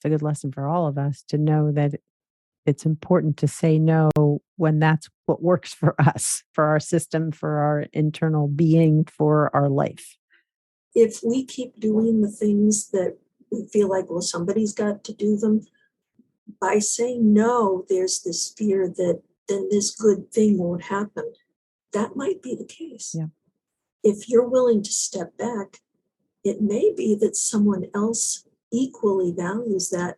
it's a good lesson for all of us to know that it's important to say no when that's what works for us, for our system, for our internal being, for our life. If we keep doing the things that we feel like, well, somebody's got to do them, by saying no, there's this fear that then this good thing won't happen. That might be the case. Yeah. If you're willing to step back, it may be that someone else equally values that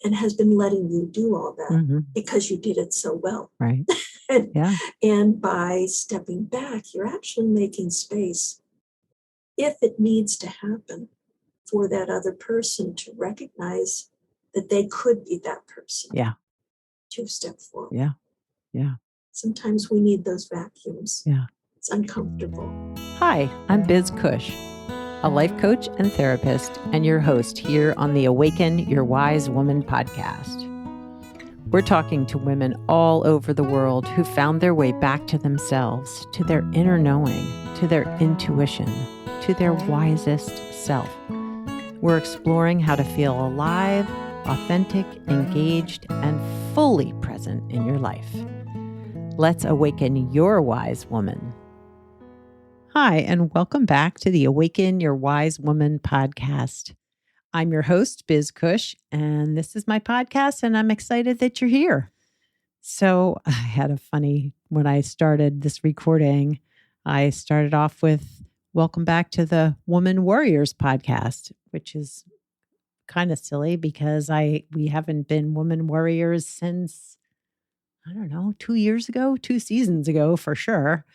and has been letting you do all that because you did it so well. Right. And by stepping back, you're actually making space, if it needs to happen, for that other person to recognize that they could be that person. Yeah. To step forward. Yeah. Yeah. Sometimes we need those vacuums. Yeah. It's uncomfortable. Hi, I'm Biz Cush, a life coach and therapist, and your host here on the Awaken Your Wise Woman podcast. We're talking to women all over the world who found their way back to themselves, to their inner knowing, to their intuition, to their wisest self. We're exploring how to feel alive, authentic, engaged, and fully present in your life. Let's awaken your wise woman. Hi, and welcome back to the Awaken Your Wise Woman podcast. I'm your host, Biz Cush, and this is my podcast, and I'm excited that you're here. So I had a funny, when I started this recording, I started off with welcome back to the Woman Warriors podcast, which is kind of silly because we haven't been Woman Warriors since, 2 seasons ago for sure.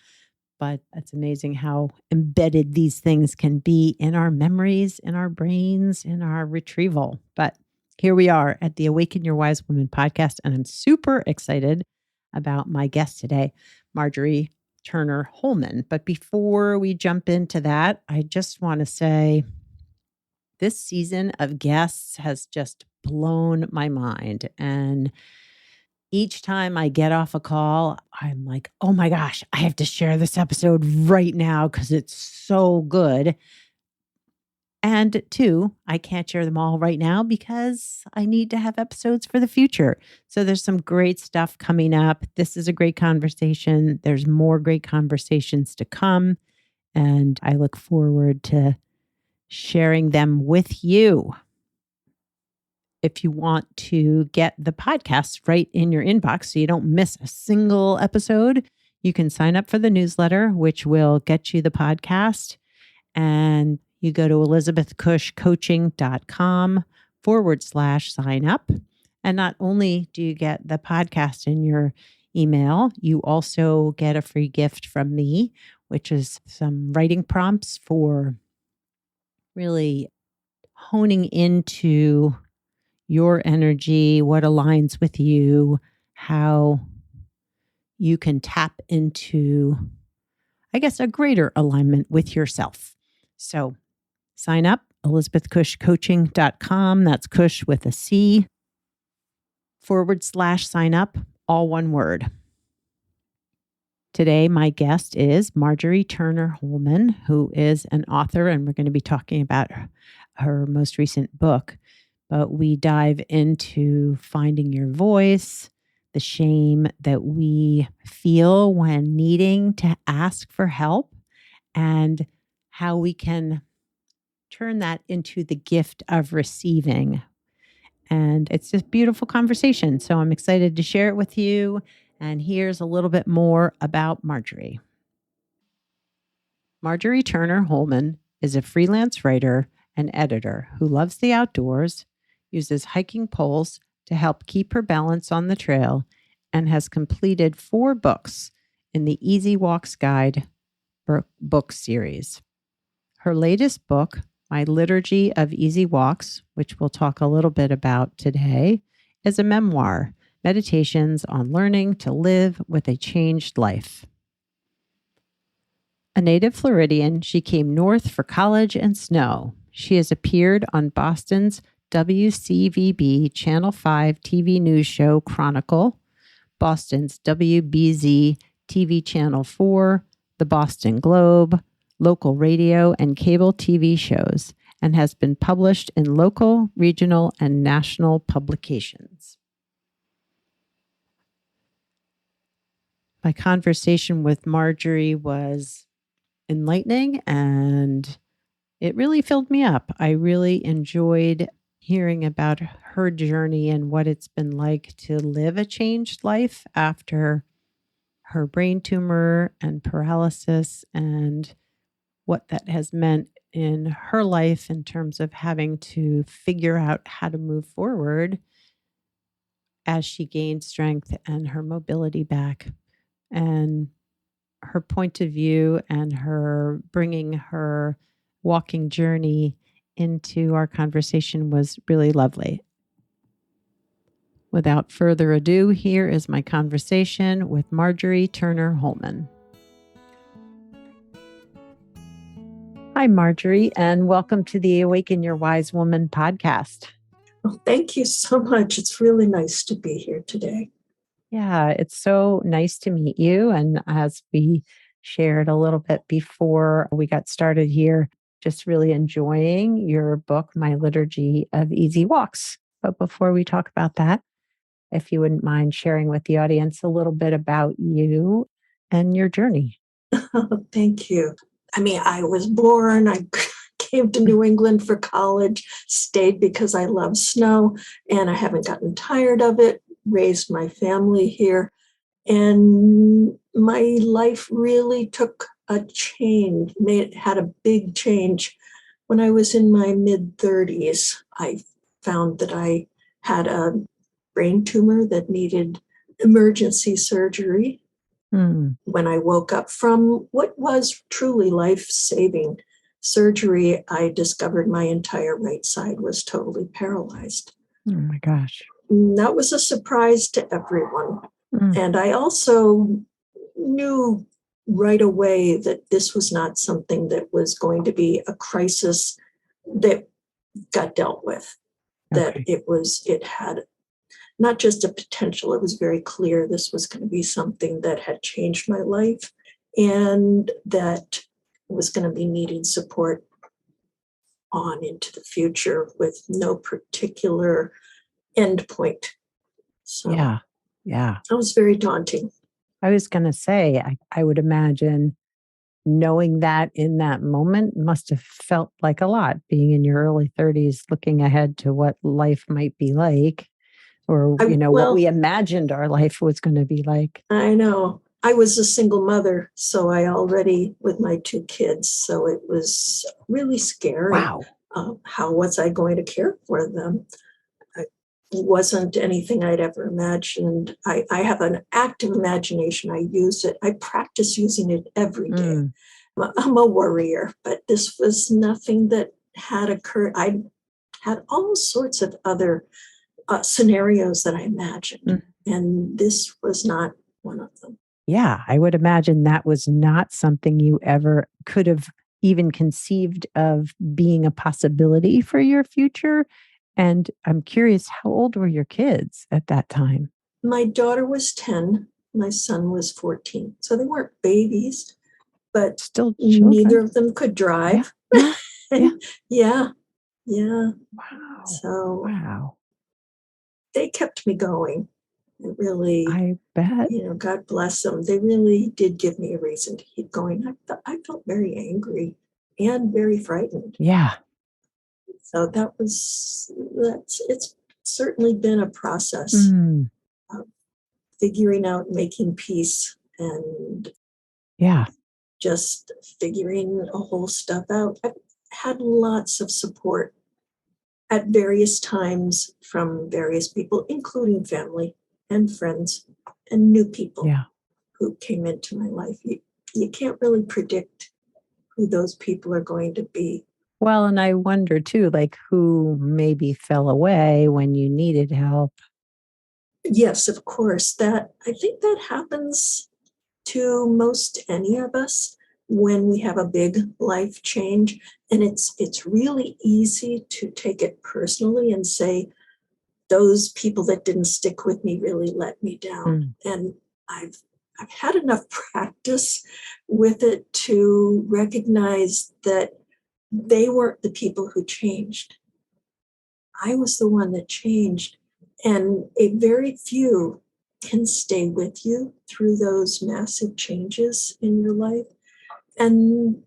But it's amazing how embedded these things can be in our memories, in our brains, in our retrieval. But here we are at the Awaken Your Wise Woman podcast, and I'm super excited about my guest today, Marjorie Turner Hollman. But before we jump into that, I just want to say this season of guests has just blown my mind. And each time I get off a call, I'm like, oh my gosh, I have to share this episode right now because it's so good. And two, I can't share them all right now because I need to have episodes for the future. So there's some great stuff coming up. This is a great conversation. There's more great conversations to come. And I look forward to sharing them with you. If you want to get the podcast right in your inbox so you don't miss a single episode, you can sign up for the newsletter, which will get you the podcast. And you go to elizabethcushcoaching.com/sign up. And not only do you get the podcast in your email, you also get a free gift from me, which is some writing prompts for really honing into your energy, what aligns with you, how you can tap into, a greater alignment with yourself. So sign up, elizabethcushcoaching.com. That's Cush with a C, /sign up, all one word. Today, my guest is Marjorie Turner Hollman, who is an author, and we're going to be talking about her most recent book. But we dive into finding your voice, the shame that we feel when needing to ask for help, and how we can turn that into the gift of receiving. And it's just a beautiful conversation. So I'm excited to share it with you. And here's a little bit more about Marjorie. Marjorie Turner Hollman is a freelance writer and editor who loves the outdoors, uses hiking poles to help keep her balance on the trail, and has completed 4 books in the Easy Walks Guide book series. Her latest book, My Liturgy of Easy Walks, which we'll talk a little bit about today, is a memoir, Meditations on Learning to Live with a Changed Life. A native Floridian, she came north for college and snow. She has appeared on Boston's WCVB Channel 5 TV news show Chronicle, Boston's WBZ TV Channel 4, the Boston Globe, local radio and cable TV shows, and has been published in local, regional, and national publications. My conversation with Marjorie was enlightening and it really filled me up. I really enjoyed hearing about her journey and what it's been like to live a changed life after her brain tumor and paralysis, and what that has meant in her life in terms of having to figure out how to move forward as she gained strength and her mobility back. And her point of view and her bringing her walking journey into our conversation was really lovely. Without further ado, here is my conversation with Marjorie Turner Hollman. Hi, Marjorie, and welcome to the Awaken Your Wise Woman podcast. Well, thank you so much. It's really nice to be here today. Yeah, it's so nice to meet you. And as we shared a little bit before we got started here, just really enjoying your book, My Liturgy of Easy Walks. But before we talk about that, if you wouldn't mind sharing with the audience a little bit about you and your journey. Thank you. I mean, I was born, I came to New England for college, stayed because I love snow, and I haven't gotten tired of it, raised my family here. And my life really took a change, had a big change. When I was in my mid-30s, I found that I had a brain tumor that needed emergency surgery. When I woke up from what was truly life-saving surgery, I discovered my entire right side was totally paralyzed. Oh my gosh. That was a surprise to everyone. And I also knew right away that this was not something that was going to be a crisis that got dealt with, that it had not just a potential, it was very clear this was going to be something that had changed my life and that was going to be needing support on into the future with no particular end point. So Yeah. that was very daunting. I was going to say, I would imagine knowing that in that moment must have felt like a lot, being in your early 30s, looking ahead to what life might be like, or, what we imagined our life was going to be like. I know. I was a single mother, so I already, with my 2 kids, so it was really scary. Wow. How was I going to care for them? It wasn't anything I'd ever imagined. I have an active imagination. I use it. I practice using it every day. I'm a worrier, but this was nothing that had occurred. I had all sorts of other scenarios that I imagined, and this was not one of them. Yeah, I would imagine that was not something you ever could have even conceived of being a possibility for your future. And I'm curious, how old were your kids at that time? My daughter was 10, my son was 14. So they weren't babies, but still children. Neither of them could drive. Yeah. Yeah. Wow. So wow. They kept me going. It really, I bet. God bless them. They really did give me a reason to keep going. I felt very angry and very frightened. Yeah. So it's certainly been a process of figuring out, making peace, and just figuring a whole stuff out. I've had lots of support at various times from various people, including family and friends and new people who came into my life. You can't really predict who those people are going to be. Well, and I wonder too, who maybe fell away when you needed help. Yes, of course. I think that happens to most any of us when we have a big life change. And it's really easy to take it personally and say, those people that didn't stick with me really let me down. And I've had enough practice with it to recognize that they weren't the people who changed. I was the one that changed. And a very few can stay with you through those massive changes in your life. And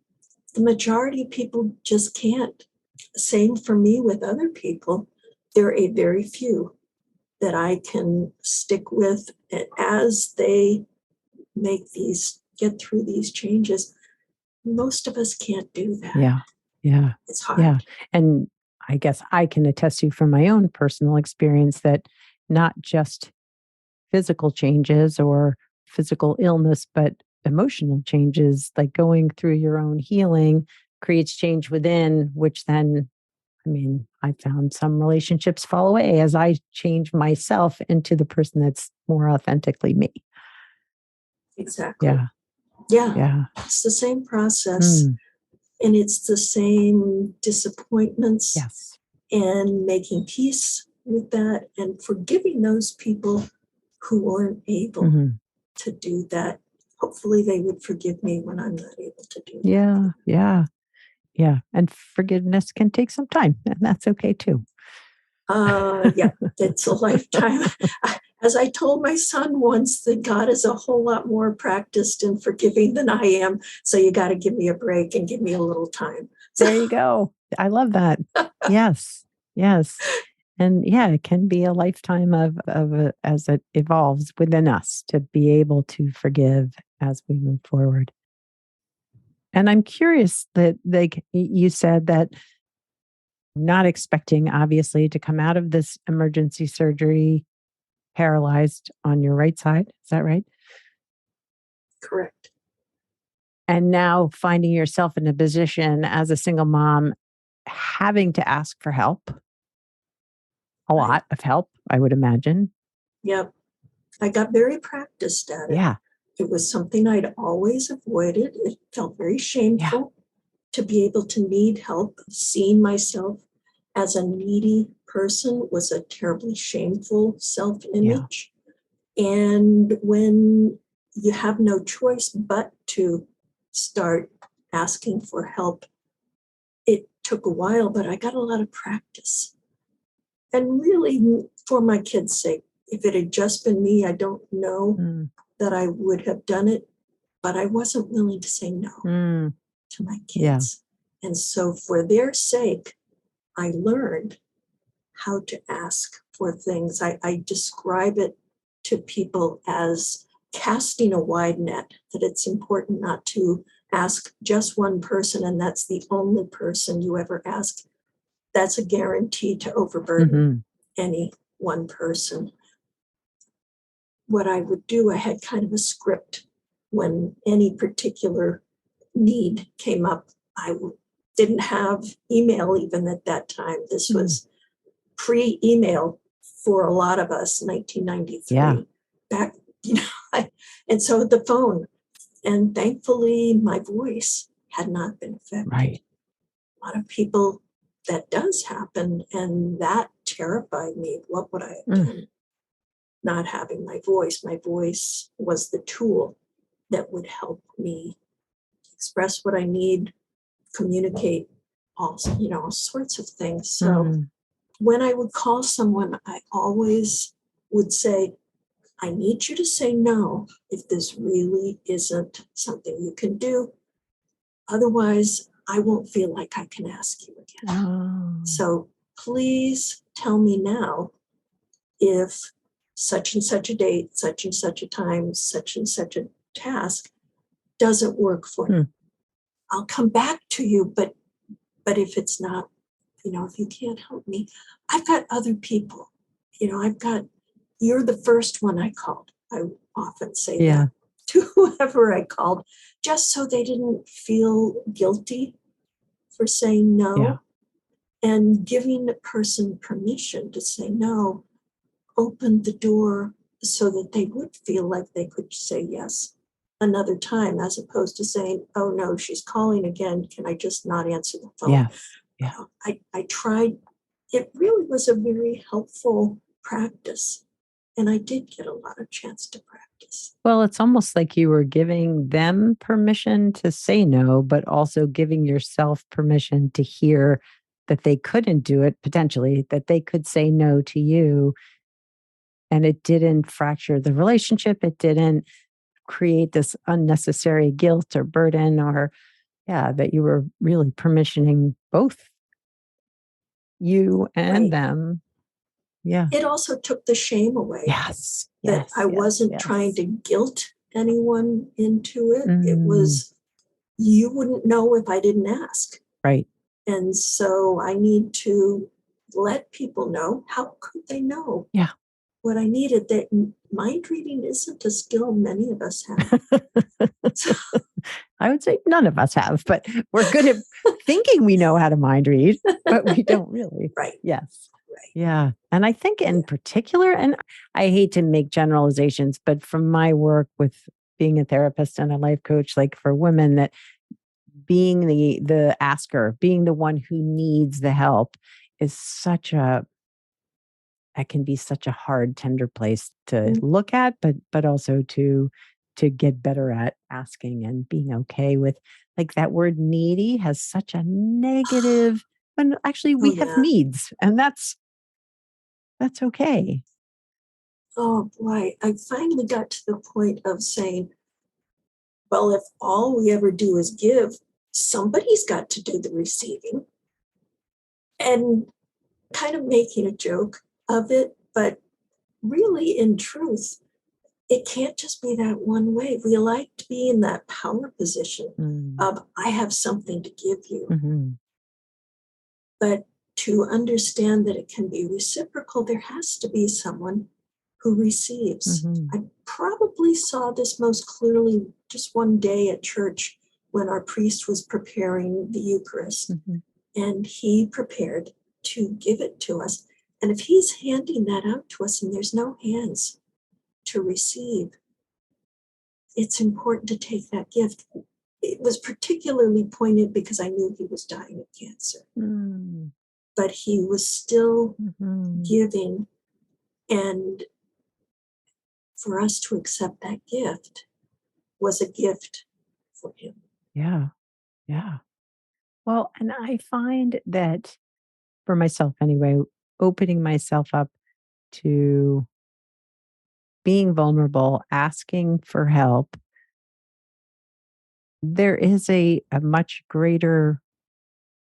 the majority of people just can't. Same for me with other people. There are a very few that I can stick with as they get through these changes. Most of us can't do that. Yeah. Yeah. It's hard. Yeah. And I guess I can attest to from my own personal experience that not just physical changes or physical illness, but emotional changes, like going through your own healing creates change within, which then, I mean, I found some relationships fall away as I change myself into the person that's more authentically me. Exactly. Yeah. Yeah. Yeah. It's the same process. And it's the same disappointments. Yes. And making peace with that and forgiving those people who weren't able to do that. Hopefully they would forgive me when I'm not able to do that. Yeah. Yeah. Yeah. And forgiveness can take some time, and that's okay too. Yeah, it's a lifetime. As I told my son once, that God is a whole lot more practiced in forgiving than I am. So you got to give me a break and give me a little time. There you go. I love that. Yes. Yes. And yeah, it can be a lifetime as it evolves within us to be able to forgive as we move forward. And I'm curious that, like you said, that not expecting, obviously, to come out of this emergency surgery paralyzed on your right side. Is that right? Correct. And now finding yourself in a position as a single mom, having to ask for help, a Right. lot of help, I would imagine. Yep. I got very practiced at it. Yeah. It was something I'd always avoided. It felt very shameful to be able to need help. Seeing myself as a needy person was a terribly shameful self-image. And when you have no choice but to start asking for help, it took a while, but I got a lot of practice. And really, for my kids' sake, if it had just been me, I don't know that I would have done it, but I wasn't willing to say no to my kids. And so for their sake, I learned how to ask for things. I describe it to people as casting a wide net, that it's important not to ask just one person, and that's the only person you ever ask. That's a guarantee to overburden any one person. What I would do, I had kind of a script when any particular need came up. Didn't have email even at that time. This was pre-email for a lot of us, 1993. Back, and so the phone, and thankfully my voice had not been affected. Right. A lot of people, that does happen, and that terrified me. What would I have done not having my voice? My voice was the tool that would help me express what I need, communicate all sorts of things. So when I would call someone, I always would say, I need you to say no if this really isn't something you can do. Otherwise, I won't feel like I can ask you again. So please tell me now if such and such a date, such and such a time, such and such a task doesn't work for you. I'll come back to you, but if it's not, if you can't help me, I've got other people. You're the first one I called. I often say that to whoever I called, just so they didn't feel guilty for saying no. And giving the person permission to say no opened the door so that they would feel like they could say yes another time, as opposed to saying, oh no, she's calling again. Can I just not answer the phone? I tried. It really was a very helpful practice And I did get a lot of chance to practice. Well, it's almost like you were giving them permission to say no, but also giving yourself permission to hear that they couldn't do it potentially, that they could say no to you. And it didn't fracture the relationship. It didn't create this unnecessary guilt or burden, or, yeah, that you were really permissioning both you and Right. them. Yeah. It also took the shame away Yes. that Yes. I Yes. wasn't trying Yes. to guilt anyone into it. It Mm, was, you wouldn't know if I didn't ask. right. And so I need to let people know. How could they know Yeah. what I needed? That mind reading isn't a skill many of us have. I would say none of us have, but we're good at thinking we know how to mind read, but we don't really. Right, Yes. right. Yeah. And I think in Yeah. particular, and I hate to make generalizations, but from my work with being a therapist and a life coach, like for women, that being the asker, being the one who needs the help is such a that can be such a hard, tender place to Mm. look at, but also to get better at asking and being okay with, like, that word needy has such a negative, when actually Oh, we have yeah. needs, and that's okay. Oh, boy. I finally got to the point of saying, well, if all we ever do is give, somebody's got to do the receiving. And kind of making a joke of it, but really, in truth, it can't just be that one way. We like to be in that power position Mm, of, I have something to give you. mhm, But to understand that it can be reciprocal, there has to be someone who receives. mhm, I probably saw this most clearly just one day at church when our priest was preparing the Eucharist, mhm. and he prepared to give it to us. And if he's handing that out to us and there's no hands to receive, it's important to take that gift. It was particularly poignant because I knew he was dying of cancer, Mm, but he was still mhm. giving. And for us to accept that gift was a gift for him. Yeah, yeah. Well, and I find that for myself anyway, opening myself up to being vulnerable, asking for help, there is a much greater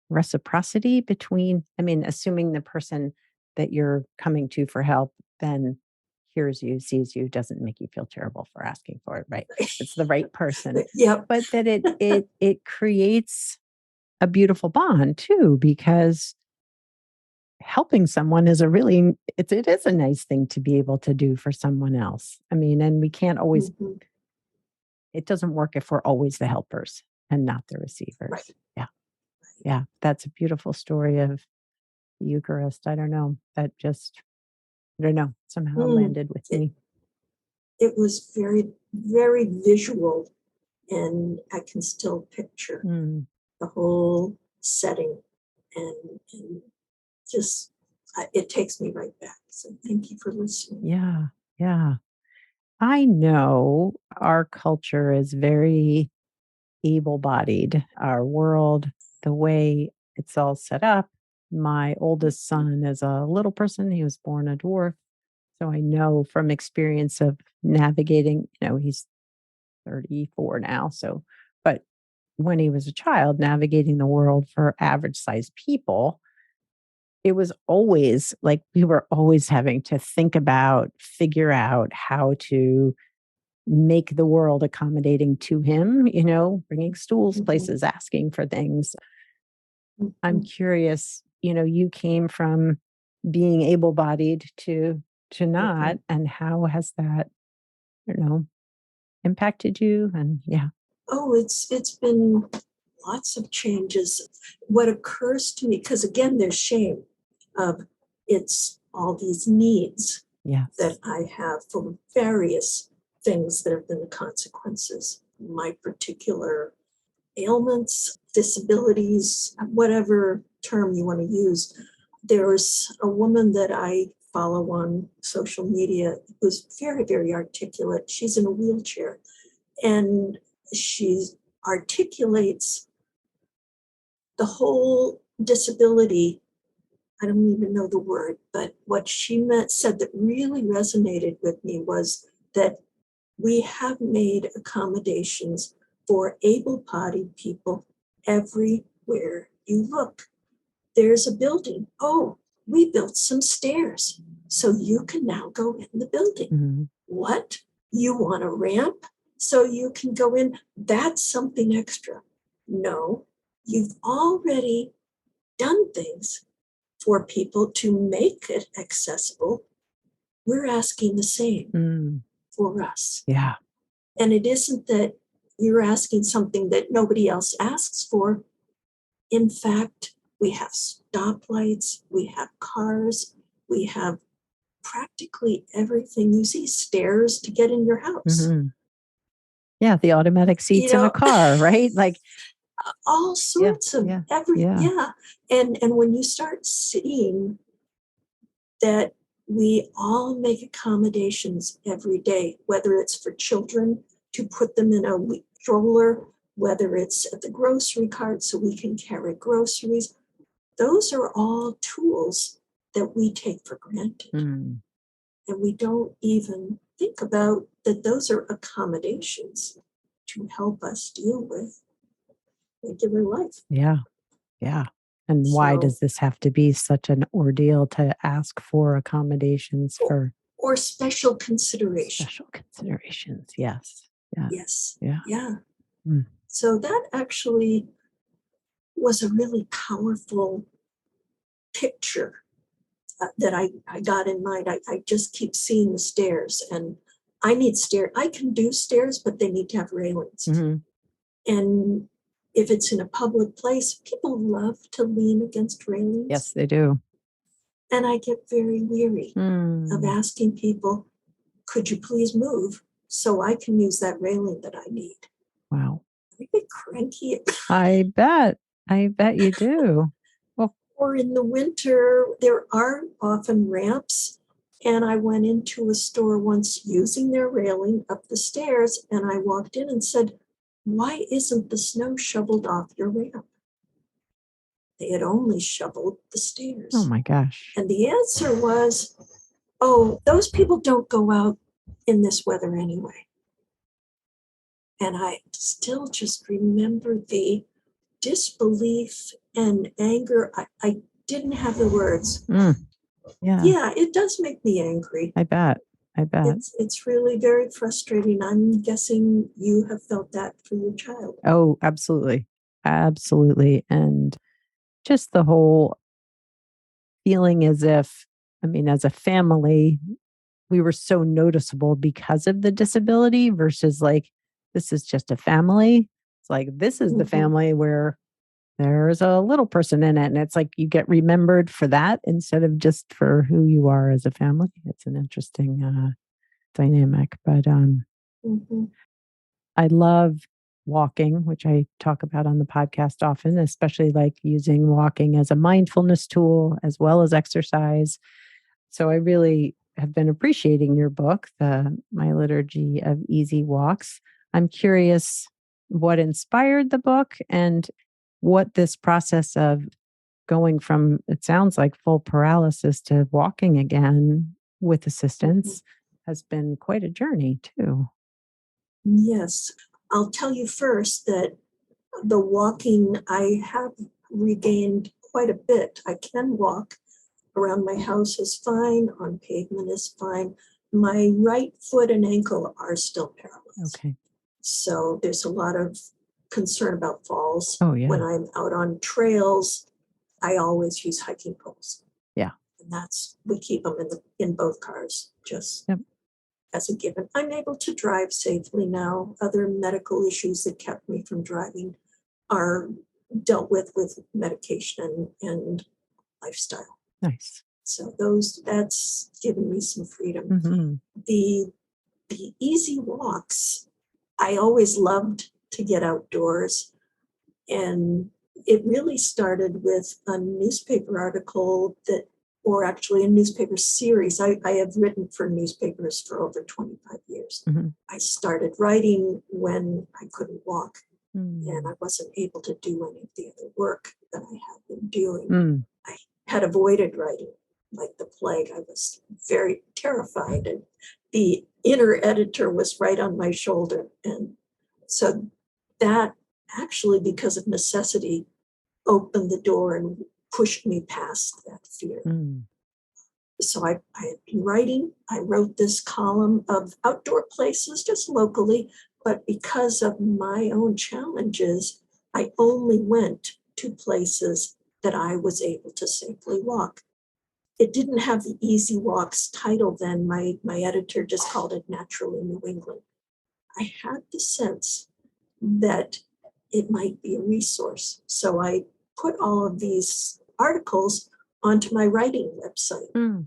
reciprocity between, I mean, assuming the person that you're coming to for help then hears you, sees you, doesn't make you feel terrible for asking for it, right? It's the right person. Yep. But that it creates a beautiful bond too, because helping someone is a really it is a nice thing to be able to do for someone else. I mean, and we can't always, Mhm. it doesn't work if we're always the helpers and not the Right. receivers. Yeah. Yeah. That's a beautiful story of the Eucharist. I don't know. That just, I don't know, somehow Mm. landed with It, me. it was very, very visual, and I can still picture Mm, the whole setting, and just it takes me right back. So thank you for listening. yeah. Yeah. I know our culture is very able bodied, our world, the way it's all set up. My oldest son is a little person. He was born a dwarf. So I know from experience of navigating, he's 34 now. So, but when he was a child, navigating the world for average sized people, it was always like we were always having to think about, figure out how to make the world accommodating to him, bringing stools Mhm, places, asking for things. I'm mhm. curious, you came from being able-bodied to not, Mhm. and how has that, I don't know, impacted you? And yeah. Oh, it's been lots of changes. What occurs to me, because again, there's shame of, it's all these needs that Yes. I have for various things that have been the consequences. My particular ailments, disabilities, whatever term you want to use. There's a woman that I follow on social media, who's very, very articulate. She's in a wheelchair, and she articulates the whole disability. I don't even know the word, but what she said that really resonated with me was that we have made accommodations for able-bodied people everywhere you look. There's a building. Oh, we built some stairs, so you can now go in the building. Mm-hmm. What? You want a ramp so you can go in? That's something extra. No, you've already done things for people to make it accessible. We're asking the same for us. Yeah. And it isn't that you're asking something that nobody else asks for. In fact, we have stoplights, we have cars, we have practically everything. You see stairs to get in your house. Mm-hmm. Yeah, the automatic seats in a car, right? Like all sorts of everything. Yeah. And when you start seeing that we all make accommodations every day, whether it's for children to put them in a stroller, whether it's at the grocery cart so we can carry groceries. Those are all tools that we take for granted. And we don't even think about that those are accommodations to help us deal with regular life. Yeah. And why does this have to be such an ordeal to ask for accommodations for? Or special consideration. Special considerations, yes. Yes. Yeah. So that actually was a really powerful picture that I got in mind. I just keep seeing the stairs, and I need stairs. I can do stairs, but they need to have railings. Mm-hmm. And if it's in a public place, people love to lean against railings. Yes, they do. And I get very weary of asking people, could you please move so I can use that railing that I need? Wow. I get cranky. I bet you do. Well, or in the winter, there are often ramps. And I went into a store once using their railing up the stairs, and I walked in and said, why isn't the snow shoveled off your ramp? They had only shoveled the stairs. Oh my gosh. And the answer was, oh, those people don't go out in this weather anyway. And I still just remember the disbelief and anger. I didn't have the words. Yeah, it does make me angry. I bet. It's really very frustrating. I'm guessing you have felt that for your child. Oh, absolutely. And just the whole feeling as if, as a family, we were so noticeable because of the disability versus like, this is just a family. It's like, this is the family where there's a little person in it. And it's like, you get remembered for that instead of just for who you are as a family. It's an interesting dynamic, but I love walking, which I talk about on the podcast often, especially like using walking as a mindfulness tool as well as exercise. So I really have been appreciating your book, My Liturgy of Easy Walks. I'm curious what inspired the book and what this process of going from, it sounds like, full paralysis to walking again with assistance has been quite a journey too. Yes. I'll tell you first that the walking, I have regained quite a bit. I can walk around my house is fine, on pavement is fine. My right foot and ankle are still paralyzed. Okay. So there's a lot of concern about falls. Oh, yeah. When I'm out on trails, I always use hiking poles. Yeah. And we keep them in both cars, just as a given. I'm able to drive safely now. Other medical issues that kept me from driving are dealt with medication and lifestyle. Nice. So that's given me some freedom. Mm-hmm. The easy walks, I always loved to get outdoors. And it really started with a newspaper article that or actually a newspaper series. I have written for newspapers for over 25 years. I started writing when I couldn't walk and I wasn't able to do any of the other work that I had been doing. I had avoided writing like the plague. I was very terrified, and the inner editor was right on my shoulder. And so that actually, because of necessity, opened the door and pushed me past that fear. So I had been writing. I wrote this column of outdoor places just locally, but because of my own challenges, I only went to places that I was able to safely walk. It didn't have the Easy Walks title then. My editor just called it Naturally New England. I had the sense that it might be a resource. So I put all of these articles onto my writing website.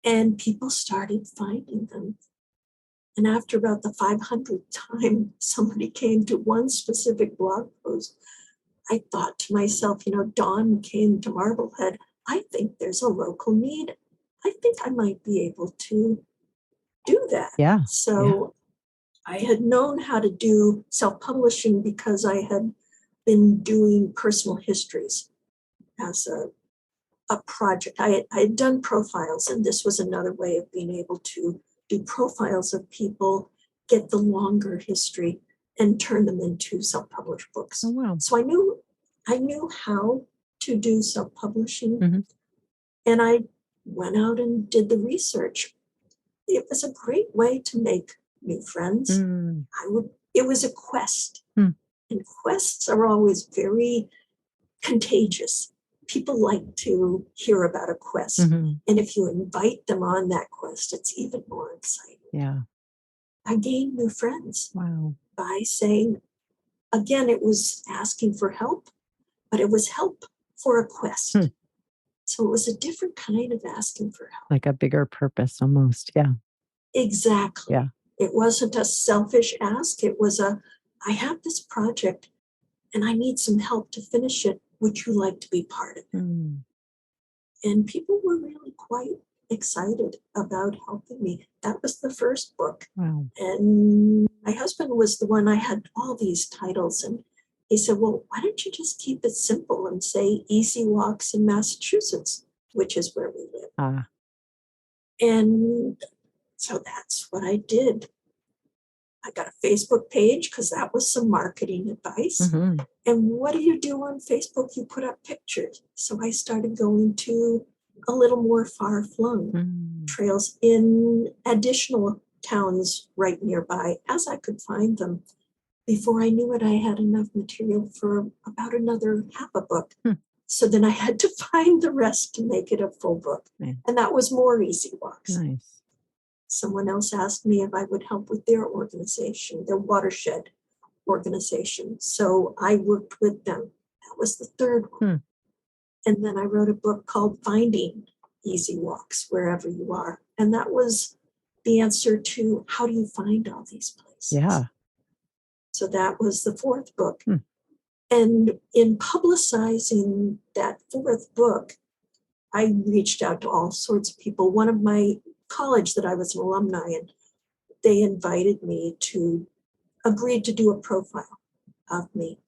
And people started finding them. And after about the 500th time somebody came to one specific blog post, I thought to myself, Dawn came to Marblehead. I think there's a local need. I think I might be able to do that. Yeah. So I had known how to do self-publishing because I had been doing personal histories as a project. I had done profiles, and this was another way of being able to do profiles of people, get the longer history, and turn them into self-published books. Oh, wow. So I knew how to do self-publishing, and I went out and did the research. It was a great way to make new friends. It was a quest, and quests are always very contagious. People like to hear about a quest. And if you invite them on that quest, it's even more exciting. Yeah. I gained new friends. Wow. By saying, again, it was asking for help, but it was help for a quest. So it was a different kind of asking for help. Like a bigger purpose almost. Yeah. Exactly. Yeah. It wasn't a selfish ask. It was I have this project and I need some help to finish it. Would you like to be part of it? And people were really quite excited about helping me. That was the first book. Wow. And my husband was the one. I had all these titles, and he said, well, why don't you just keep it simple and say Easy Walks in Massachusetts, which is where we live. And so that's what I did. I got a Facebook page because that was some marketing advice. And what do you do on Facebook? You put up pictures. So I started going to a little more far-flung trails in additional towns right nearby as I could find them. Before I knew it, I had enough material for about another half a book. So then I had to find the rest to make it a full book. And that was more Easy Walks. Nice. Someone else asked me if I would help with their organization, their watershed organization. So I worked with them. That was the third one. And then I wrote a book called Finding Easy Walks Wherever You Are. And that was the answer to how do you find all these places? Yeah. So that was the fourth book. And in publicizing that fourth book, I reached out to all sorts of people. One of my college that I was an alumni in, they invited me to agree to do a profile of me.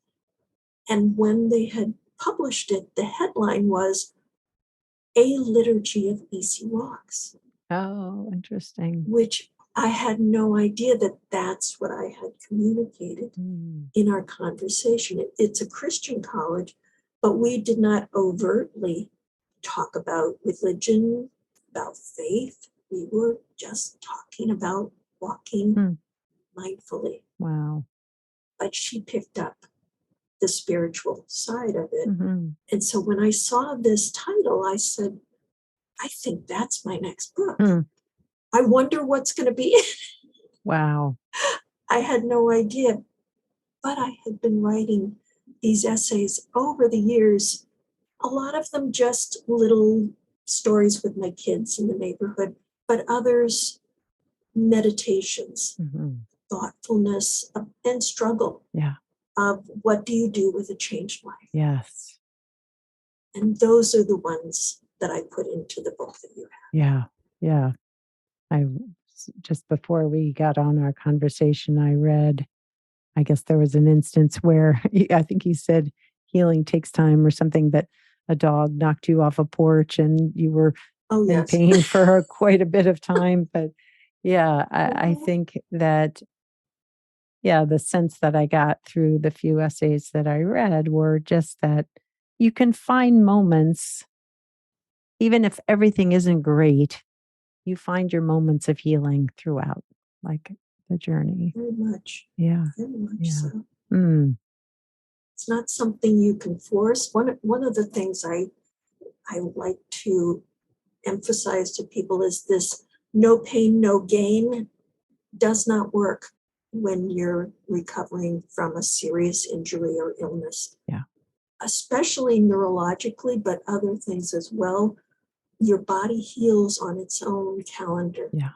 And when they had published it, the headline was A Liturgy of Easy Walks. Oh, interesting. Which I had no idea that that's what I had communicated in our conversation. It's a Christian college, but we did not overtly talk about religion, about faith. We were just talking about walking mindfully. Wow. But she picked up the spiritual side of it. And so when I saw this title, I said, I think that's my next book. I wonder what's going to be in it. Wow. I had no idea, but I had been writing these essays over the years, a lot of them just little stories with my kids in the neighborhood, but others meditations, thoughtfulness, and struggle. Of what do you do with a changed life? Yes. And those are the ones that I put into the book that you have. Yeah. Yeah. Just before we got on our conversation, I read, I guess there was an instance where I think he said healing takes time or something, but a dog knocked you off a porch and you were Oh, in yes. pain for quite a bit of time. But yeah, I think that, yeah, the sense that I got through the few essays that I read were just that you can find moments, even if everything isn't great, you find your moments of healing throughout, like the journey. Very much. Yeah. Very much Yeah. so. Mm. It's not something you can force. One of the things I like to emphasize to people is this: no pain, no gain does not work when you're recovering from a serious injury or illness. Yeah. Especially neurologically, but other things as well. Your body heals on its own calendar. Yeah.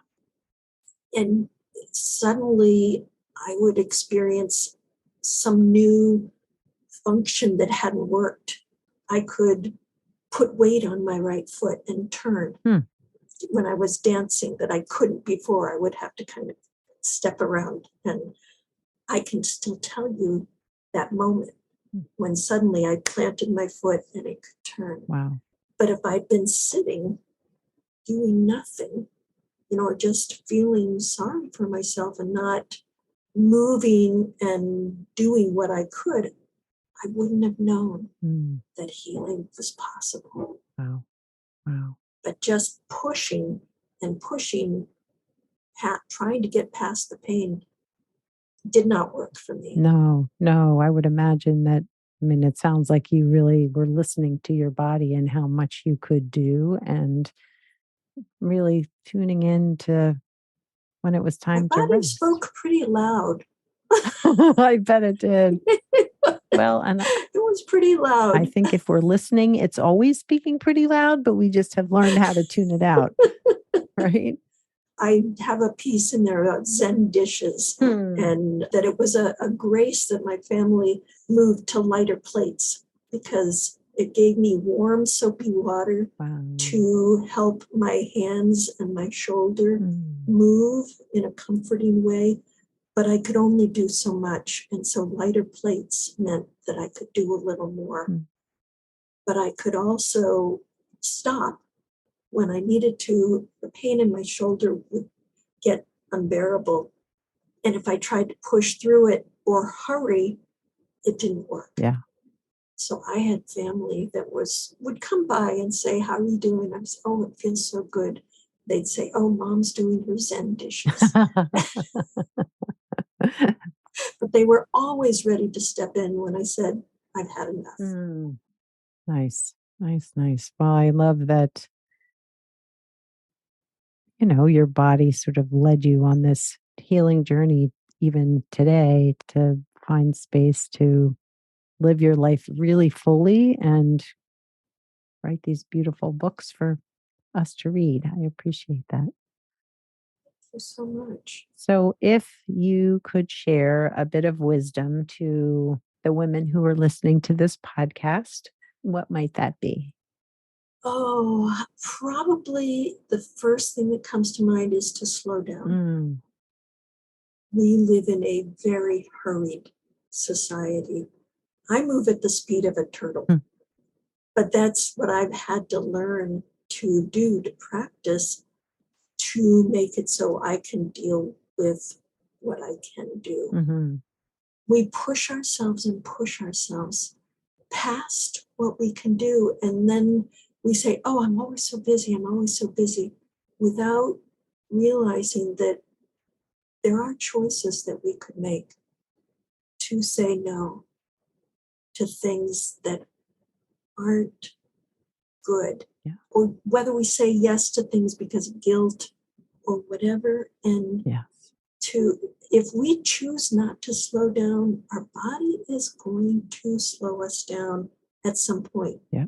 And suddenly I would experience some new function that hadn't worked. I could put weight on my right foot and turn. When I was dancing that I couldn't before. I would have to kind of step around. And I can still tell you that moment when suddenly I planted my foot and it could turn. Wow. But if I'd been sitting doing nothing, or just feeling sorry for myself and not moving and doing what I could, I wouldn't have known that healing was possible. Wow. Wow. But just pushing and pushing, trying to get past the pain did not work for me. No, I would imagine that. I mean, it sounds like you really were listening to your body and how much you could do and really tuning in to when it was My time to body rest. spoke pretty loud. I bet it did. Well, and it was pretty loud. I think if we're listening, it's always speaking pretty loud, but we just have learned how to tune it out. Right? I have a piece in there about Zen dishes, and that it was a grace that my family moved to lighter plates because it gave me warm, soapy water to help my hands and my shoulder move in a comforting way. But I could only do so much. And so lighter plates meant that I could do a little more. But I could also stop when I needed to. The pain in my shoulder would get unbearable. And if I tried to push through it or hurry, it didn't work. Yeah. So I had family that would come by and say, "How are you doing?" I would say, "Oh, it feels so good." They'd say, "Oh, Mom's doing her Zen dishes." But they were always ready to step in when I said, "I've had enough." Nice. Well, I love that, your body sort of led you on this healing journey even today to find space to live your life really fully and write these beautiful books for us to read. I appreciate that. Thank you so much. So, if you could share a bit of wisdom to the women who are listening to this podcast, what might that be? Oh, probably the first thing that comes to mind is to slow down. We live in a very hurried society. I move at the speed of a turtle, but that's what I've had to learn to do, to practice, to make it so I can deal with what I can do. We push ourselves and push ourselves past what we can do. And then we say, "Oh, I'm always so busy. I'm always so busy," without realizing that there are choices that we could make to say no to things that aren't good. Yeah. Or whether we say yes to things because of guilt or whatever. And if we choose not to slow down, our body is going to slow us down at some point. Yeah.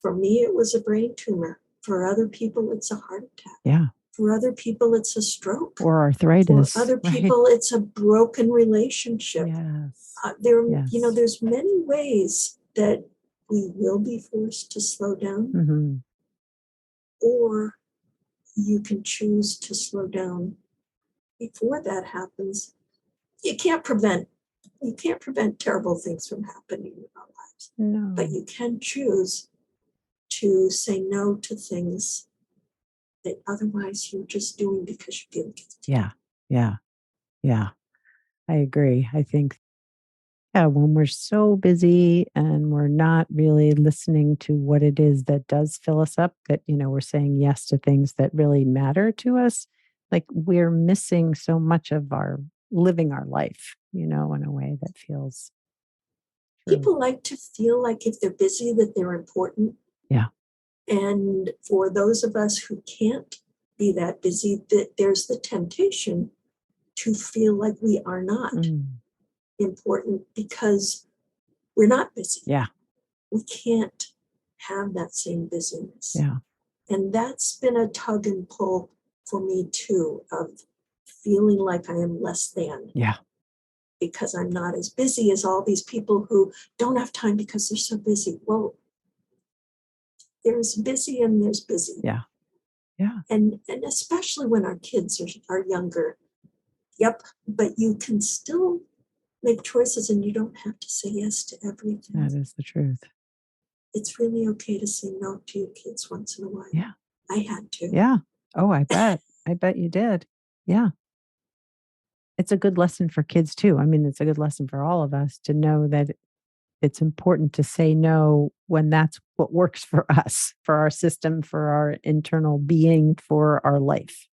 For me, it was a brain tumor. For other people, it's a heart attack. Yeah. For other people, it's a stroke. Or arthritis. For other people, it's a broken relationship. Yes. There's many ways that we will be forced to slow down. or you can choose to slow down before that happens. You can't prevent terrible things from happening in our lives. No. But you can choose to say no to things that otherwise you're just doing because you feel guilty. Yeah. I agree. I think, when we're so busy and we're not really listening to what it is that does fill us up, that, we're saying yes to things that really matter to us, like we're missing so much of our living our life, in a way that feels true. People like to feel like if they're busy that they're important. Yeah. And for those of us who can't be that busy, that there's the temptation to feel like we are not important because we're not busy. Yeah. We can't have that same busyness. Yeah. And that's been a tug and pull for me too, of feeling like I am less than. Yeah. Because I'm not as busy as all these people who don't have time because they're so busy. Well, there's busy and there's busy. Yeah. Yeah. And especially when our kids are younger. Yep. But you can still make choices and you don't have to say yes to everything. That is the truth. It's really okay to say no to your kids once in a while. Yeah. I had to. Yeah. Oh, I bet. I bet you did. Yeah. It's a good lesson for kids too. I mean, it's a good lesson for all of us to know that it's important to say no when that's what works for us, for our system, for our internal being, for our life.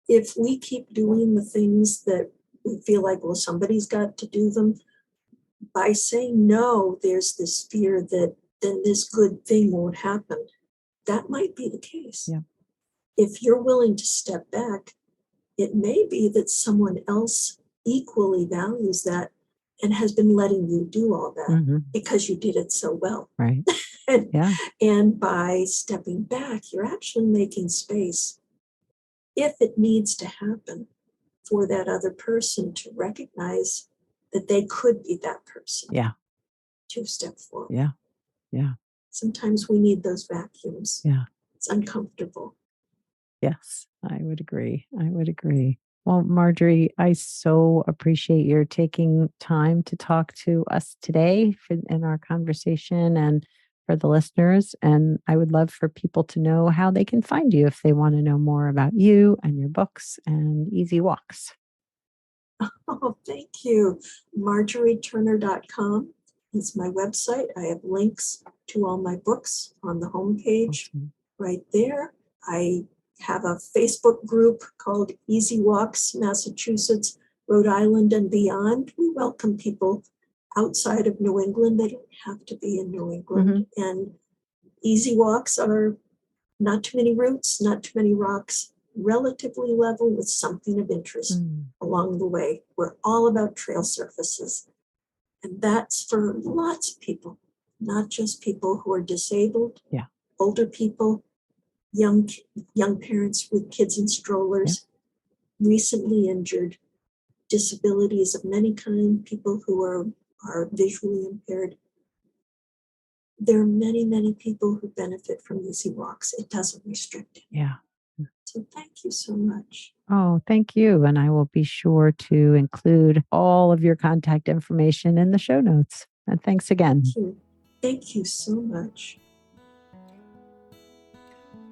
If we keep doing the things that we feel like, well, somebody's got to do them, by saying no, there's this fear that then this good thing won't happen. That might be the case. Yeah. If you're willing to step back, it may be that someone else equally values that and has been letting you do all that because you did it so well. Right. and, Yeah. and by stepping back, you're actually making space, if it needs to happen, for that other person to recognize that they could be that person. Yeah. To step forward. Yeah. Yeah. Sometimes we need those vacuums. Yeah. It's uncomfortable. Yes, I would agree. I would agree. Well, Marjorie, I so appreciate your taking time to talk to us today in our conversation and for the listeners. And I would love for people to know how they can find you if they want to know more about you and your books and Easy Walks. Oh, thank you. MarjorieTurner.com is my website. I have links to all my books on the homepage right there. I have a Facebook group called Easy Walks, Massachusetts, Rhode Island, and beyond. We welcome people outside of New England. They don't have to be in New England. And Easy Walks are not too many routes, not too many rocks, relatively level with something of interest along the way. We're all about trail surfaces. And that's for lots of people, not just people who are disabled, older people, young parents with kids in strollers, recently injured, disabilities of many kinds, people who are visually impaired. There are many, many people who benefit from Easy Walks. It doesn't restrict it. Yeah. So thank you so much. Oh, thank you. And I will be sure to include all of your contact information in the show notes. And thanks again. Thank you so much.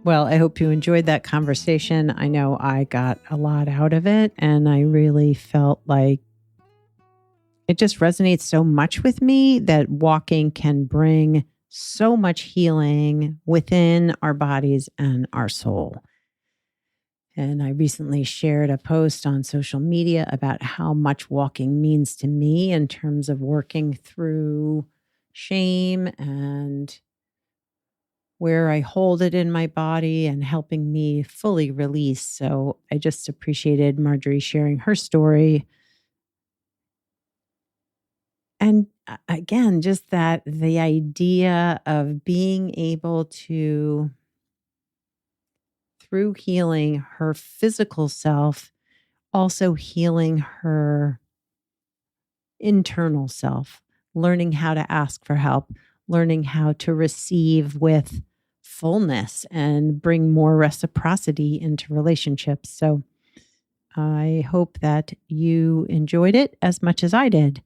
Well, I hope you enjoyed that conversation. I know I got a lot out of it, and I really felt like it just resonates so much with me that walking can bring so much healing within our bodies and our soul. And I recently shared a post on social media about how much walking means to me in terms of working through shame and where I hold it in my body and helping me fully release. So I just appreciated Marjorie sharing her story. And again, just that the idea of being able to, through healing her physical self, also healing her internal self, learning how to ask for help, learning how to receive with fullness and bring more reciprocity into relationships. So I hope that you enjoyed it as much as I did.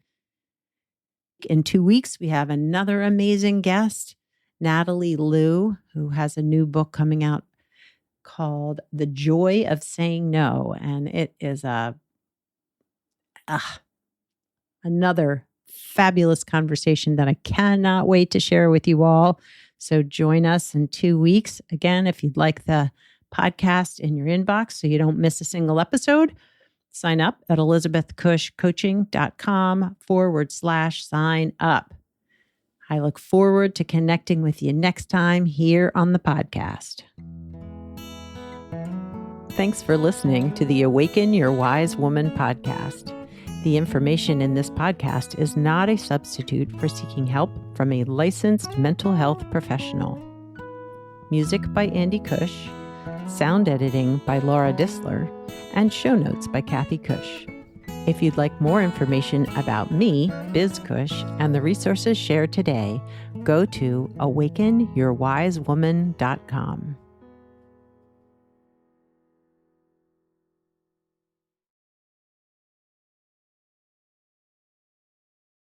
In 2 weeks, we have another amazing guest, Natalie Liu, who has a new book coming out called The Joy of Saying No. And it is another fabulous conversation that I cannot wait to share with you all. So join us in 2 weeks. Again, if you'd like the podcast in your inbox so you don't miss a single episode, sign up at elizabethcushcoaching.com/sign up. I look forward to connecting with you next time here on the podcast. Thanks for listening to the Awaken Your Wise Woman podcast. The information in this podcast is not a substitute for seeking help from a licensed mental health professional. Music by Andy Cush, sound editing by Laura Disler, and show notes by Kathy Cush. If you'd like more information about me, Biz Cush, and the resources shared today, go to awakenyourwisewoman.com.